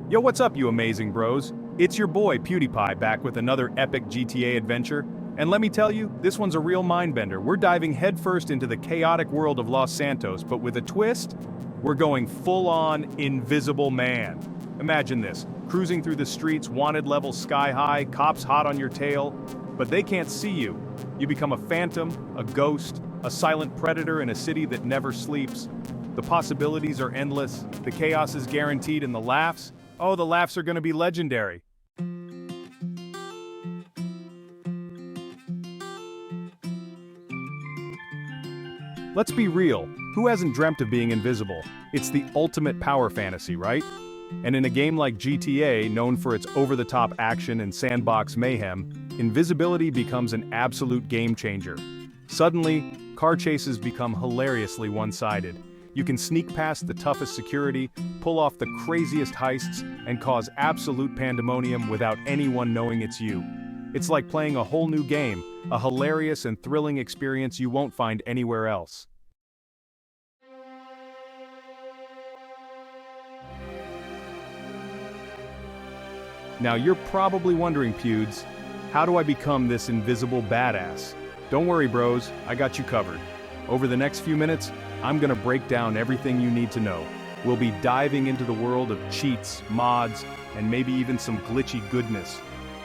Yo, what's up, you amazing bros? It's your boy PewDiePie back with another epic GTA adventure. And let me tell you, this one's a real mindbender. We're diving headfirst into the chaotic world of Los Santos, but with a twist, we're going full-on Invisible Man. Imagine this, cruising through the streets, wanted levels sky high, cops hot on your tail, but they can't see you. You become a phantom, a ghost, a silent predator in a city that never sleeps. The possibilities are endless, the chaos is guaranteed, and the laughs are gonna be legendary. Let's be real, who hasn't dreamt of being invisible? It's the ultimate power fantasy, right? And in a game like GTA, known for its over-the-top action and sandbox mayhem, invisibility becomes an absolute game changer. Suddenly, car chases become hilariously one-sided. You can sneak past the toughest security, pull off the craziest heists, and cause absolute pandemonium without anyone knowing it's you. It's like playing a whole new game, a hilarious and thrilling experience you won't find anywhere else. Now you're probably wondering, Pewds, how do I become this invisible badass? Don't worry, bros, I got you covered. Over the next few minutes, I'm gonna break down everything you need to know. We'll be diving into the world of cheats, mods, and maybe even some glitchy goodness.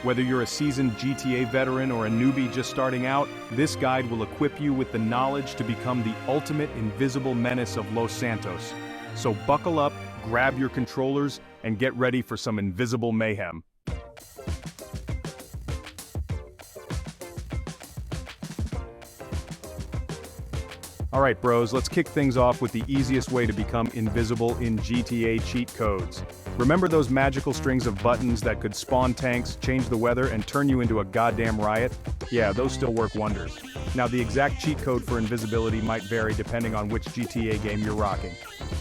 Whether you're a seasoned GTA veteran or a newbie just starting out, this guide will equip you with the knowledge to become the ultimate invisible menace of Los Santos. So buckle up, grab your controllers, and get ready for some invisible mayhem. Alright bros, let's kick things off with the easiest way to become invisible in GTA cheat codes. Remember those magical strings of buttons that could spawn tanks, change the weather, and turn you into a goddamn riot? Yeah, those still work wonders. Now the exact cheat code for invisibility might vary depending on which GTA game you're rocking.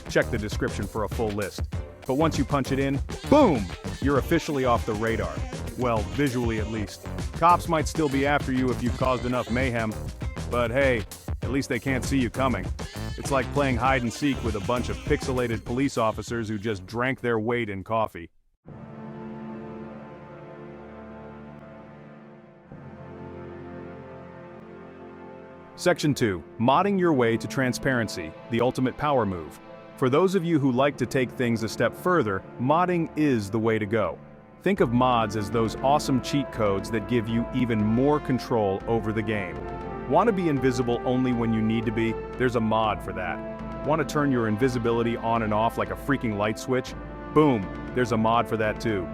Check the description for a full list. But once you punch it in, boom! You're officially off the radar. Well, visually at least. Cops might still be after you if you've caused enough mayhem. But hey, at least they can't see you coming. It's like playing hide and seek with a bunch of pixelated police officers who just drank their weight in coffee. Section 2. Modding your way to transparency, the ultimate power move. For those of you who like to take things a step further, modding is the way to go. Think of mods as those awesome cheat codes that give you even more control over the game. Want to be invisible only when you need to be? There's a mod for that. Want to turn your invisibility on and off like a freaking light switch? Boom, there's a mod for that too.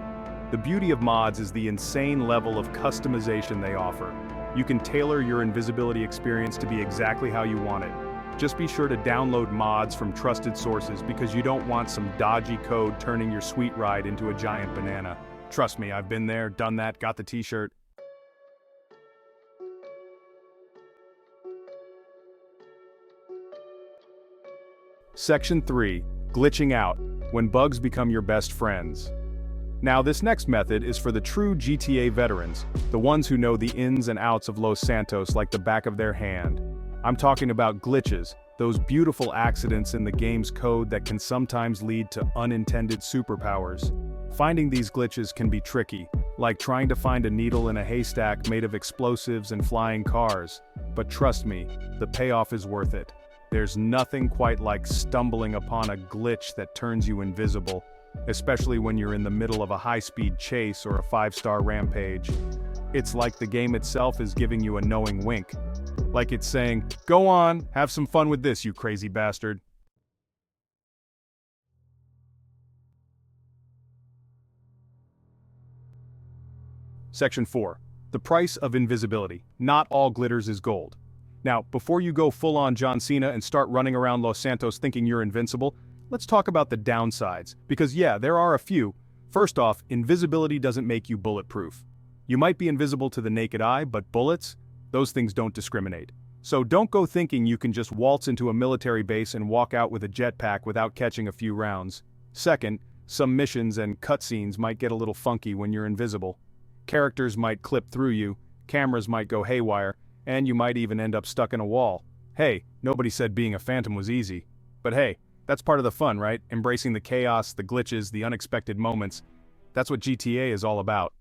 The beauty of mods is the insane level of customization they offer. You can tailor your invisibility experience to be exactly how you want it. Just be sure to download mods from trusted sources because you don't want some dodgy code turning your sweet ride into a giant banana. Trust me, I've been there, done that, got the t-shirt. Section 3. Glitching out, when bugs become your best friends. Now this next method is for the true GTA veterans, the ones who know the ins and outs of Los Santos like the back of their hand. I'm talking about glitches, those beautiful accidents in the game's code that can sometimes lead to unintended superpowers. Finding these glitches can be tricky, like trying to find a needle in a haystack made of explosives and flying cars. But trust me, the payoff is worth it. There's nothing quite like stumbling upon a glitch that turns you invisible, especially when you're in the middle of a high-speed chase or a 5-star rampage. It's like the game itself is giving you a knowing wink. Like it's saying, go on, have some fun with this, you crazy bastard. Section 4. The price of invisibility. Not all glitters is gold. Now, before you go full-on John Cena and start running around Los Santos thinking you're invincible, let's talk about the downsides, because yeah, there are a few. First off, invisibility doesn't make you bulletproof. You might be invisible to the naked eye, but bullets? Those things don't discriminate. So don't go thinking you can just waltz into a military base and walk out with a jetpack without catching a few rounds. Second, some missions and cutscenes might get a little funky when you're invisible. Characters might clip through you, cameras might go haywire, and you might even end up stuck in a wall. Hey, nobody said being a phantom was easy. But hey, That's part of the fun, right? Embracing the chaos, the glitches, the unexpected moments. That's what GTA is all about.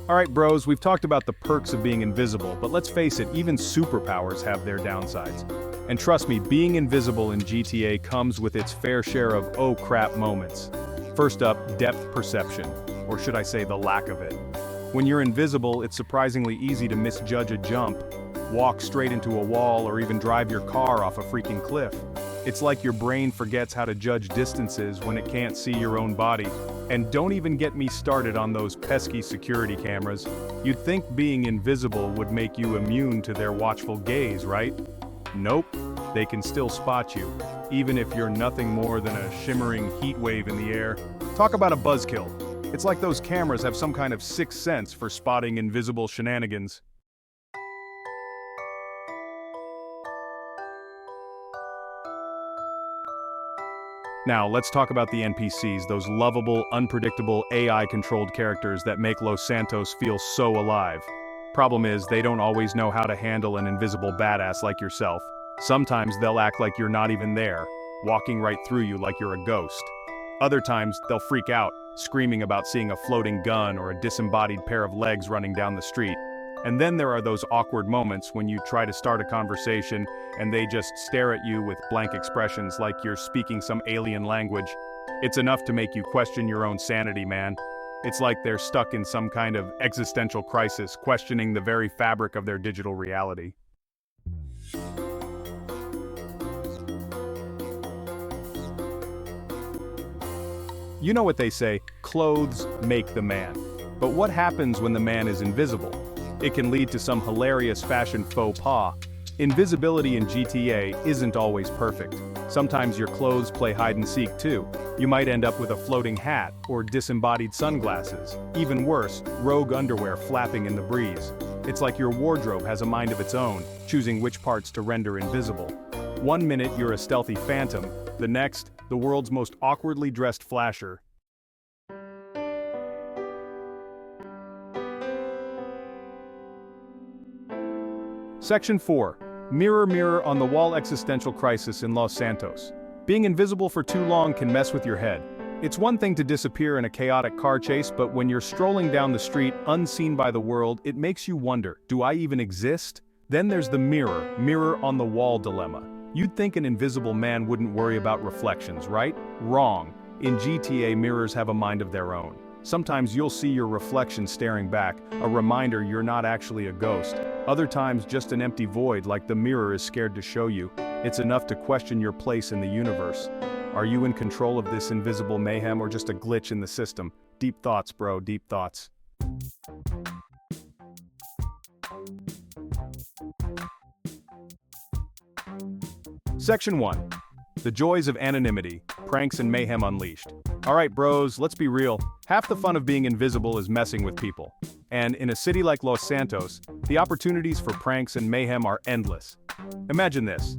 Alright bros, we've talked about the perks of being invisible, but let's face it, even superpowers have their downsides. And trust me, being invisible in GTA comes with its fair share of oh crap moments. First up, depth perception, or should I say the lack of it. When you're invisible, it's surprisingly easy to misjudge a jump, walk straight into a wall, or even drive your car off a freaking cliff. It's like your brain forgets how to judge distances when it can't see your own body. And don't even get me started on those pesky security cameras. You'd think being invisible would make you immune to their watchful gaze, right? Nope, they can still spot you, even if you're nothing more than a shimmering heat wave in the air. Talk about a buzzkill. It's like those cameras have some kind of sixth sense for spotting invisible shenanigans. Now, let's talk about the NPCs, those lovable, unpredictable, AI-controlled characters that make Los Santos feel so alive. Problem is, they don't always know how to handle an invisible badass like yourself. Sometimes they'll act like you're not even there, walking right through you like you're a ghost. Other times, they'll freak out, screaming about seeing a floating gun or a disembodied pair of legs running down the street. And then there are those awkward moments when you try to start a conversation and they just stare at you with blank expressions like you're speaking some alien language. It's enough to make you question your own sanity, man. It's like they're stuck in some kind of existential crisis, questioning the very fabric of their digital reality. You know what they say, clothes make the man. But what happens when the man is invisible? It can lead to some hilarious fashion faux pas. Invisibility in GTA isn't always perfect. Sometimes your clothes play hide and seek too. You might end up with a floating hat or disembodied sunglasses. Even worse, rogue underwear flapping in the breeze. It's like your wardrobe has a mind of its own, choosing which parts to render invisible. One minute you're a stealthy phantom, the next, the world's most awkwardly dressed flasher. Section 4. Mirror, mirror on the wall existential crisis in Los Santos. Being invisible for too long can mess with your head. It's one thing to disappear in a chaotic car chase, but when you're strolling down the street unseen by the world, it makes you wonder, do I even exist? Then there's the mirror, mirror on the wall dilemma. You'd think an invisible man wouldn't worry about reflections, right? Wrong. In GTA, mirrors have a mind of their own. Sometimes you'll see your reflection staring back, a reminder you're not actually a ghost. Other times just an empty void like the mirror is scared to show you. It's enough to question your place in the universe. Are you in control of this invisible mayhem or just a glitch in the system? Deep thoughts, bro, deep thoughts. Section 1. The joys of anonymity, pranks and mayhem unleashed. Alright bros, let's be real. Half the fun of being invisible is messing with people. And in a city like Los Santos, the opportunities for pranks and mayhem are endless. Imagine this.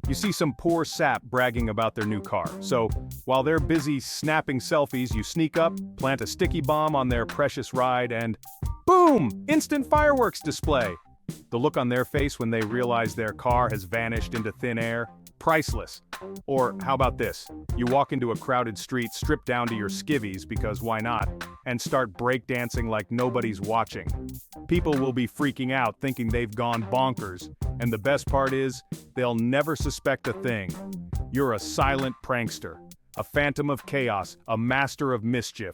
You see some poor sap bragging about their new car. So, while they're busy snapping selfies, you sneak up, plant a sticky bomb on their precious ride, and boom! Instant fireworks display! The look on their face when they realize their car has vanished into thin air? Priceless. Or how about this? You walk into a crowded street stripped down to your skivvies, because why not, and start breakdancing like nobody's watching. People will be freaking out thinking they've gone bonkers, and the best part is, they'll never suspect a thing. You're a silent prankster, a phantom of chaos, a master of mischief.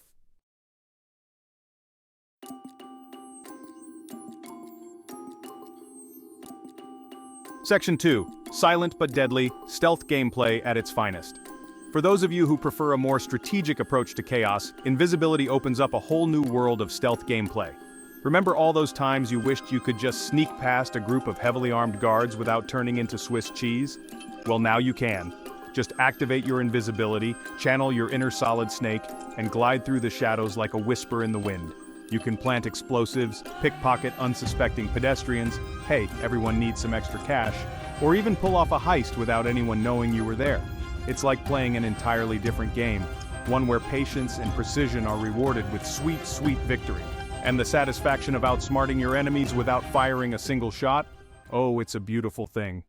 Section 2. Silent but deadly, stealth gameplay at its finest. For those of you who prefer a more strategic approach to chaos, invisibility opens up a whole new world of stealth gameplay. Remember all those times you wished you could just sneak past a group of heavily armed guards without turning into Swiss cheese? Well, now you can. Just activate your invisibility, channel your inner Solid Snake, and glide through the shadows like a whisper in the wind. You can plant explosives, pickpocket unsuspecting pedestrians, hey, everyone needs some extra cash, or even pull off a heist without anyone knowing you were there. It's like playing an entirely different game, one where patience and precision are rewarded with sweet, sweet victory. And the satisfaction of outsmarting your enemies without firing a single shot? Oh, it's a beautiful thing.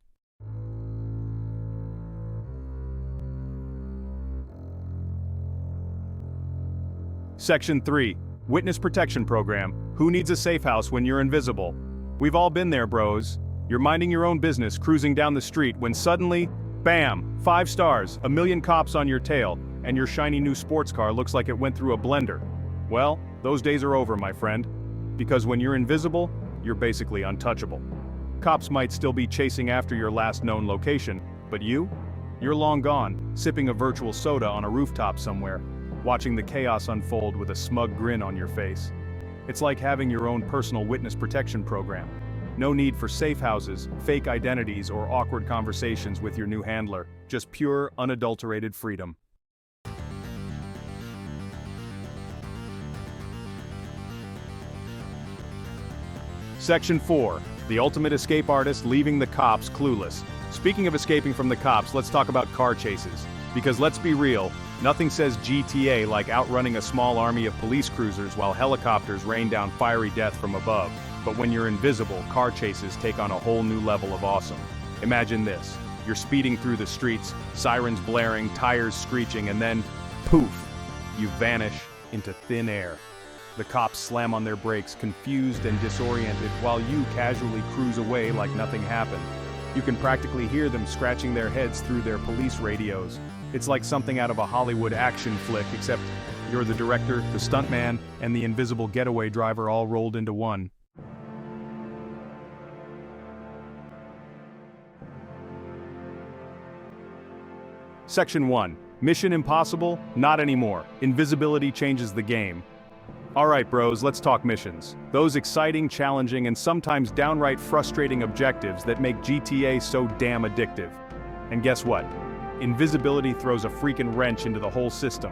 Section 3. Witness Protection Program. Who needs a safe house when you're invisible? We've all been there, bros. You're minding your own business, cruising down the street, when suddenly, bam, 5 stars, a million cops on your tail, and your shiny new sports car looks like it went through a blender. Well, those days are over, my friend. Because when you're invisible, you're basically untouchable. Cops might still be chasing after your last known location, but you're long gone, sipping a virtual soda on a rooftop somewhere, watching the chaos unfold with a smug grin on your face. It's like having your own personal witness protection program. No need for safe houses, fake identities, or awkward conversations with your new handler. Just pure, unadulterated freedom. Section 4. The ultimate escape artist leaving the cops clueless. Speaking of escaping from the cops, let's talk about car chases. Because let's be real, nothing says GTA like outrunning a small army of police cruisers while helicopters rain down fiery death from above. But when you're invisible, car chases take on a whole new level of awesome. Imagine this. You're speeding through the streets, sirens blaring, tires screeching, and then, poof, you vanish into thin air. The cops slam on their brakes, confused and disoriented, while you casually cruise away like nothing happened. You can practically hear them scratching their heads through their police radios. It's like something out of a Hollywood action flick, except you're the director, the stuntman, and the invisible getaway driver all rolled into one. Section 1. Mission Impossible? Not anymore. Invisibility changes the game. Alright bros, let's talk missions. Those exciting, challenging, and sometimes downright frustrating objectives that make GTA so damn addictive. And guess what? Invisibility throws a freaking wrench into the whole system.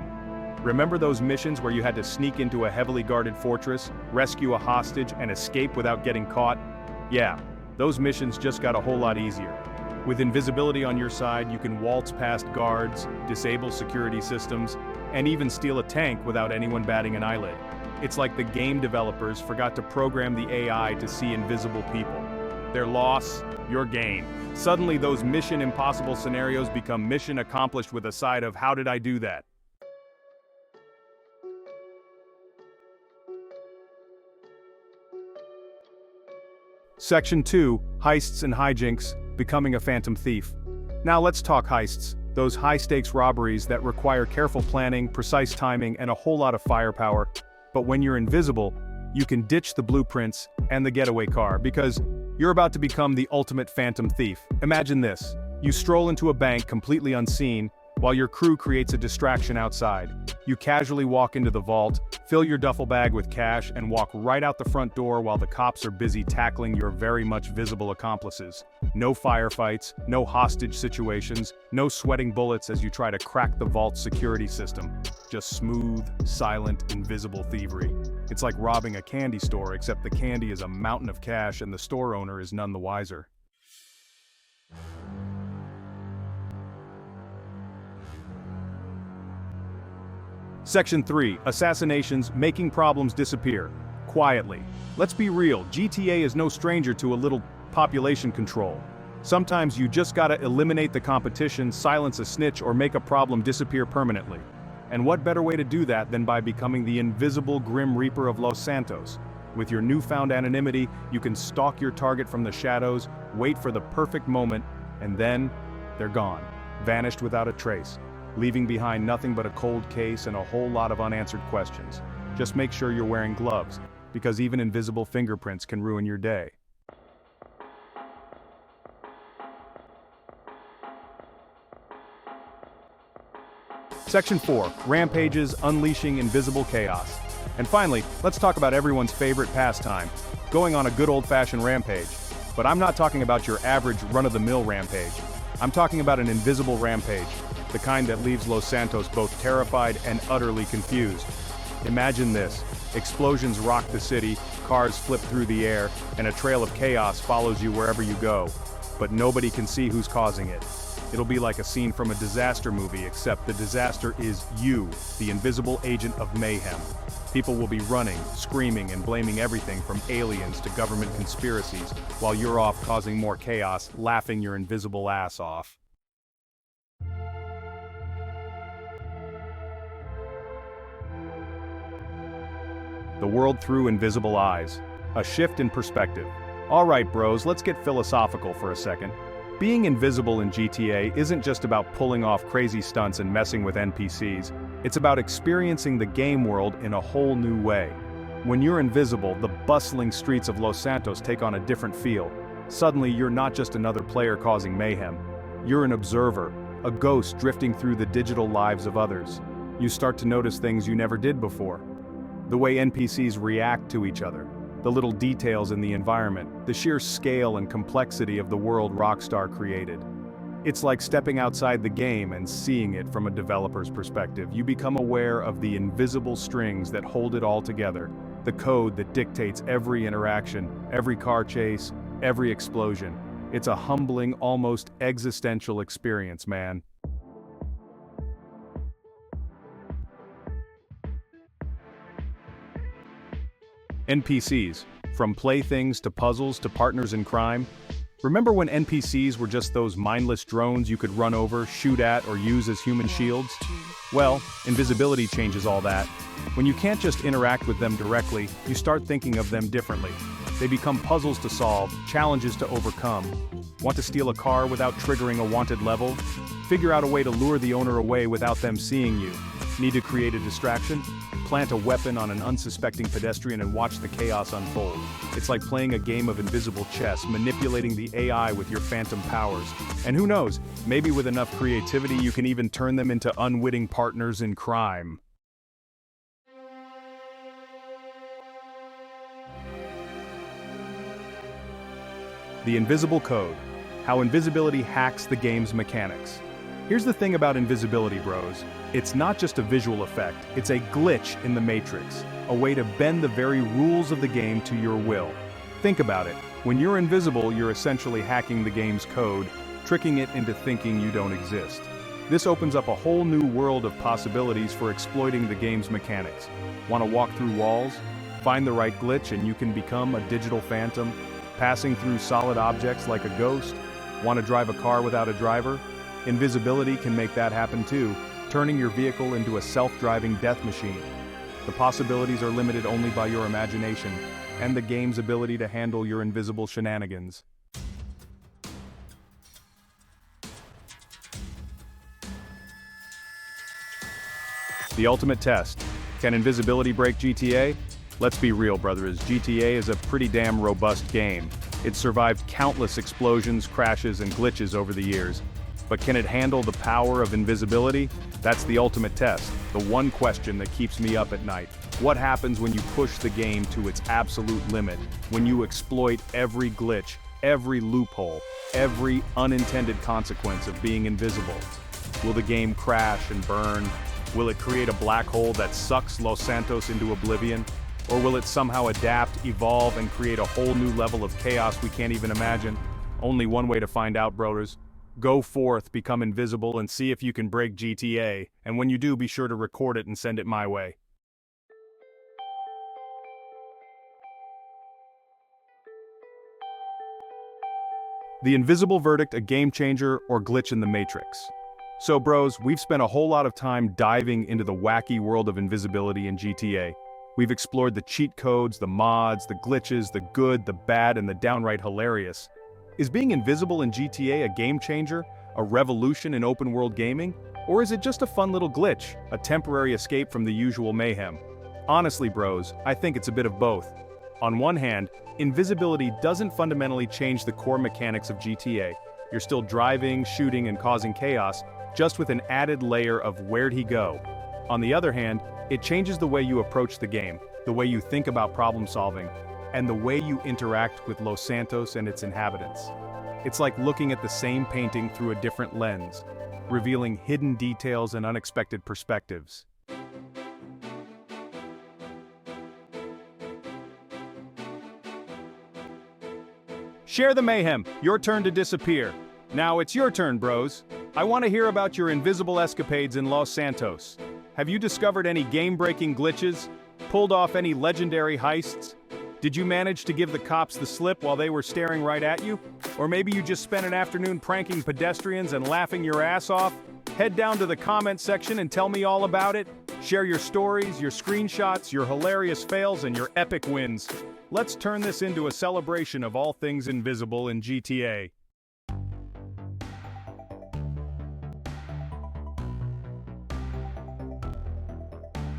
Remember those missions where you had to sneak into a heavily guarded fortress, rescue a hostage, and escape without getting caught? Yeah, those missions just got a whole lot easier. With invisibility on your side, you can waltz past guards, disable security systems, and even steal a tank without anyone batting an eyelid. It's like the game developers forgot to program the AI to see invisible people. Their loss, your gain. Suddenly those Mission Impossible scenarios become mission accomplished with a side of how did I do that? Section 2, Heists and Hijinks, Becoming a Phantom Thief. Now let's talk heists, those high-stakes robberies that require careful planning, precise timing, and a whole lot of firepower. But when you're invisible, you can ditch the blueprints and the getaway car because you're about to become the ultimate phantom thief. Imagine this. You stroll into a bank completely unseen, while your crew creates a distraction outside. You casually walk into the vault, fill your duffel bag with cash, and walk right out the front door while the cops are busy tackling your very much visible accomplices. No firefights, no hostage situations, no sweating bullets as you try to crack the vault's security system. Just smooth, silent, invisible thievery. It's like robbing a candy store, except the candy is a mountain of cash and the store owner is none the wiser. Section 3, Assassinations, Making Problems Disappear. Quietly. Let's be real, GTA is no stranger to a little population control. Sometimes you just gotta eliminate the competition, silence a snitch, or make a problem disappear permanently. And what better way to do that than by becoming the invisible Grim Reaper of Los Santos? With your newfound anonymity, you can stalk your target from the shadows, wait for the perfect moment, and then, they're gone, vanished without a trace, leaving behind nothing but a cold case and a whole lot of unanswered questions. Just make sure you're wearing gloves, because even invisible fingerprints can ruin your day. Section 4, Rampages, Unleashing Invisible Chaos. And finally, let's talk about everyone's favorite pastime, going on a good old-fashioned rampage. But I'm not talking about your average run-of-the-mill rampage. I'm talking about an invisible rampage, the kind that leaves Los Santos both terrified and utterly confused. Imagine this. Explosions rock the city, cars flip through the air, and a trail of chaos follows you wherever you go. But nobody can see who's causing it. It'll be like a scene from a disaster movie, except the disaster is you, the invisible agent of mayhem. People will be running, screaming, and blaming everything from aliens to government conspiracies, while you're off causing more chaos, laughing your invisible ass off. The world through invisible eyes. A shift in perspective. Alright bros, let's get philosophical for a second. Being invisible in GTA isn't just about pulling off crazy stunts and messing with NPCs, it's about experiencing the game world in a whole new way. When you're invisible, the bustling streets of Los Santos take on a different feel. Suddenly you're not just another player causing mayhem. You're an observer, a ghost drifting through the digital lives of others. You start to notice things you never did before. The way NPCs react to each other, the little details in the environment, the sheer scale and complexity of the world Rockstar created. It's like stepping outside the game and seeing it from a developer's perspective. You become aware of the invisible strings that hold it all together, the code that dictates every interaction, every car chase, every explosion. It's a humbling, almost existential experience, man. NPCs, from playthings to puzzles to partners in crime. Remember when NPCs were just those mindless drones you could run over, shoot at, or use as human shields? Well, invisibility changes all that. When you can't just interact with them directly, you start thinking of them differently. They become puzzles to solve, challenges to overcome. Want to steal a car without triggering a wanted level? Figure out a way to lure the owner away without them seeing you. Need to create a distraction? Plant a weapon on an unsuspecting pedestrian and watch the chaos unfold. It's like playing a game of invisible chess, manipulating the AI with your phantom powers. And who knows, maybe with enough creativity you can even turn them into unwitting partners in crime. The Invisible Code. How invisibility hacks the game's mechanics. Here's the thing about invisibility, bros. It's not just a visual effect, it's a glitch in the matrix, a way to bend the very rules of the game to your will. Think about it. When you're invisible, you're essentially hacking the game's code, tricking it into thinking you don't exist. This opens up a whole new world of possibilities for exploiting the game's mechanics. Want to walk through walls? Find the right glitch and you can become a digital phantom, passing through solid objects like a ghost. Want to drive a car without a driver? Invisibility can make that happen too, turning your vehicle into a self-driving death machine. The possibilities are limited only by your imagination, and the game's ability to handle your invisible shenanigans. The ultimate test. Can invisibility break GTA? Let's be real, brothers, GTA is a pretty damn robust game. It's survived countless explosions, crashes, and glitches over the years. But can it handle the power of invisibility? That's the ultimate test, the one question that keeps me up at night. What happens when you push the game to its absolute limit? When you exploit every glitch, every loophole, every unintended consequence of being invisible? Will the game crash and burn? Will it create a black hole that sucks Los Santos into oblivion? Or will it somehow adapt, evolve, and create a whole new level of chaos we can't even imagine? Only one way to find out, brothers. Go forth, become invisible, and see if you can break GTA, and when you do, be sure to record it and send it my way. The Invisible Verdict, a game changer or glitch in the Matrix. So bros, we've spent a whole lot of time diving into the wacky world of invisibility in GTA. We've explored the cheat codes, the mods, the glitches, the good, the bad, and the downright hilarious. Is being invisible in GTA a game changer, a revolution in open-world gaming? Or is it just a fun little glitch, a temporary escape from the usual mayhem? Honestly, bros, I think it's a bit of both. On one hand, invisibility doesn't fundamentally change the core mechanics of GTA. You're still driving, shooting, and causing chaos, just with an added layer of where'd he go. On the other hand, it changes the way you approach the game, the way you think about problem solving, and the way you interact with Los Santos and its inhabitants. It's like looking at the same painting through a different lens, revealing hidden details and unexpected perspectives. Share the mayhem, your turn to disappear. Now it's your turn, bros. I want to hear about your invisible escapades in Los Santos. Have you discovered any game-breaking glitches? Pulled off any legendary heists? Did you manage to give the cops the slip while they were staring right at you? Or maybe you just spent an afternoon pranking pedestrians and laughing your ass off? Head down to the comment section and tell me all about it. Share your stories, your screenshots, your hilarious fails, and your epic wins. Let's turn this into a celebration of all things invisible in GTA.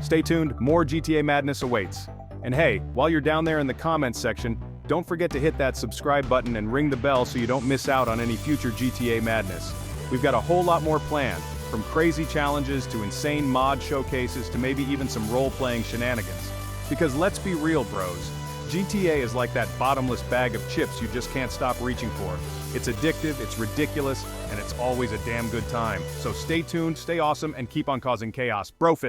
Stay tuned, more GTA madness awaits. And hey, while you're down there in the comments section, don't forget to hit that subscribe button and ring the bell so you don't miss out on any future GTA madness. We've got a whole lot more planned, from crazy challenges to insane mod showcases to maybe even some role-playing shenanigans. Because let's be real, bros, GTA is like that bottomless bag of chips you just can't stop reaching for. It's addictive, it's ridiculous, and it's always a damn good time. So stay tuned, stay awesome, and keep on causing chaos. Brofist.